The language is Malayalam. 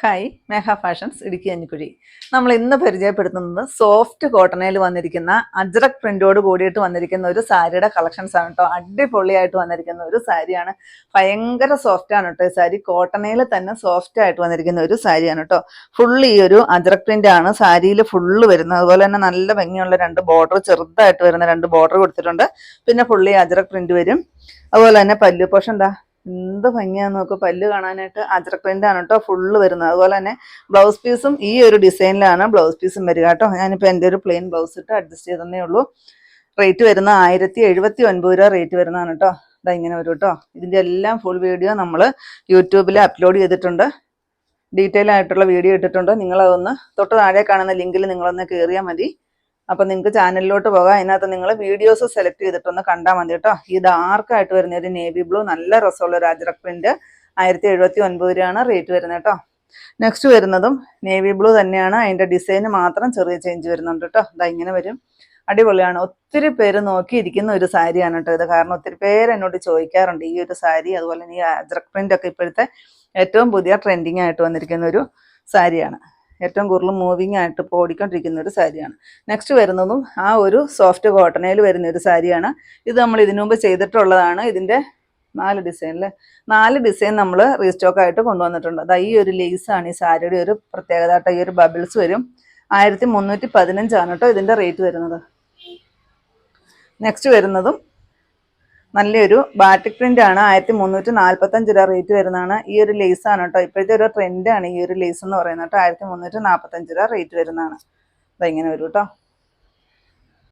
ഹായ് മേഘ ഫാഷൻസ് ഇടുക്കി അഞ്ഞിക്കുഴി. നമ്മൾ ഇന്ന് പരിചയപ്പെടുത്തുന്നത് സോഫ്റ്റ് കോട്ടണിൽ വന്നിരിക്കുന്ന അജ്രക് പ്രിന്റോട് കൂടിയിട്ട് വന്നിരിക്കുന്ന ഒരു സാരിയുടെ കളക്ഷൻസ് ആണ് കേട്ടോ. അടിപൊളിയായിട്ട് വന്നിരിക്കുന്ന ഒരു സാരിയാണ്. ഭയങ്കര സോഫ്റ്റ് ആണ് കേട്ടോ ഈ സാരി. കോട്ടണിൽ തന്നെ സോഫ്റ്റ് ആയിട്ട് വന്നിരിക്കുന്ന ഒരു സാരിയാണ് കേട്ടോ. ഫുള്ള് ഈ ഒരു അജ്രക് പ്രിന്റ് ആണ് സാരിയിൽ ഫുള്ള് വരുന്നത്. അതുപോലെ തന്നെ നല്ല ഭംഗിയുള്ള രണ്ട് ബോർഡർ, ചെറുതായിട്ട് വരുന്ന രണ്ട് ബോർഡർ കൊടുത്തിട്ടുണ്ട്. പിന്നെ ഫുള്ളി അജ്രക് പ്രിന്റ് വരും. അതുപോലെ തന്നെ പല്ലു പോഷൻ എന്താ എന്ത് ഭംഗിയാന്ന് നോക്ക്. പല്ല് കാണാനായിട്ട് അജ്രക് പ്രിന്റ് ആണ് കേട്ടോ ഫുള്ള് വരുന്നത്. അതുപോലെ തന്നെ ബ്ലൗസ് പീസും ഈ ഒരു ഡിസൈനിലാണ് ബ്ലൗസ് പീസും വരിക കേട്ടോ. ഞാനിപ്പോൾ എൻ്റെ ഒരു പ്ലെയിൻ ബ്ലൗസ് ഇട്ട് അഡ്ജസ്റ്റ് ചെയ്തേ ഉള്ളൂ. റേറ്റ് വരുന്ന 1079 രൂപ റേറ്റ് വരുന്നതാണ് കേട്ടോ. ഇതാ ഇങ്ങനെ വരും കേട്ടോ. ഇതിൻ്റെ എല്ലാം ഫുൾ വീഡിയോ നമ്മൾ യൂട്യൂബിൽ അപ്ലോഡ് ചെയ്തിട്ടുണ്ട്. ഡീറ്റെയിൽ ആയിട്ടുള്ള വീഡിയോ ഇട്ടിട്ടുണ്ട്. നിങ്ങളതൊന്ന് തൊട്ട് താഴെ കാണുന്ന ലിങ്കിൽ നിങ്ങളൊന്ന് കയറിയാൽ മതി. അപ്പം നിങ്ങൾക്ക് ചാനലിലോട്ട് പോകാം. അതിനകത്ത് നിങ്ങൾ വീഡിയോസ് സെലക്ട് ചെയ്തിട്ടൊന്ന് കണ്ടാൽ മതി കേട്ടോ. ഈ ഡാർക്കായിട്ട് വരുന്ന ഒരു നേവി ബ്ലൂ നല്ല രസമുള്ള ഒരു അജ്രക് പ്രിന്റ് 1079 രൂപയാണ് റേറ്റ് വരുന്നത് കേട്ടോ. നെക്സ്റ്റ് വരുന്നതും നേവി ബ്ലൂ തന്നെയാണ്. അതിൻ്റെ ഡിസൈന് മാത്രം ചെറിയ ചേഞ്ച് വരുന്നുണ്ട് കേട്ടോ. ഇതാ ഇങ്ങനെ വരും. അടിപൊളിയാണ്. ഒത്തിരി പേര് നോക്കിയിരിക്കുന്ന ഒരു സാരിയാണ് കേട്ടോ ഇത്. കാരണം ഒത്തിരി പേര് എന്നോട് ചോദിക്കാറുണ്ട് ഈ ഒരു സാരി. അതുപോലെ തന്നെ ഈ അജ്രക് പ്രിന്റ് ഒക്കെ ഇപ്പോഴത്തെ ഏറ്റവും പുതിയ ട്രെൻഡിങ് ആയിട്ട് വന്നിരിക്കുന്ന ഒരു സാരിയാണ്. ഏറ്റവും കൂടുതൽ മൂവിങ് ആയിട്ട് ഇപ്പോൾ ഓടിക്കൊണ്ടിരിക്കുന്ന ഒരു സാരിയാണ്. നെക്സ്റ്റ് വരുന്നതും ആ ഒരു സോഫ്റ്റ് കോട്ടണിൽ വരുന്ന ഒരു സാരിയാണ്. ഇത് നമ്മൾ ഇതിനു മുമ്പ് ചെയ്തിട്ടുള്ളതാണ്. ഇതിൻ്റെ 4 ഡിസൈൻ നമ്മൾ റീസ്റ്റോക്ക് ആയിട്ട് കൊണ്ടുവന്നിട്ടുണ്ട്. അതാ ഈ ഒരു ലേസാണ് ഈ സാരിയുടെ ഒരു പ്രത്യേകത കേട്ടോ. ഈ ഒരു ബബിൾസ് വരും. 1315 കേട്ടോ ഇതിൻ്റെ റേറ്റ് വരുന്നത്. നെക്സ്റ്റ് വരുന്നതും നല്ലൊരു ബാറ്റിക് പ്രിന്റ് ആണ്. 1345 രൂപ റേറ്റ് വരുന്നതാണ്. ഈ ഒരു ലേസ് ആണ് കേട്ടോ. ഇപ്പോഴത്തെ ഒരു ട്രെൻഡാണ് ഈ ഒരു ലേസ് എന്ന് പറയുന്നത് കേട്ടോ. 1345 രൂപ റേറ്റ് വരുന്നതാണ്. അപ്പം ഇങ്ങനെ വരും കേട്ടോ.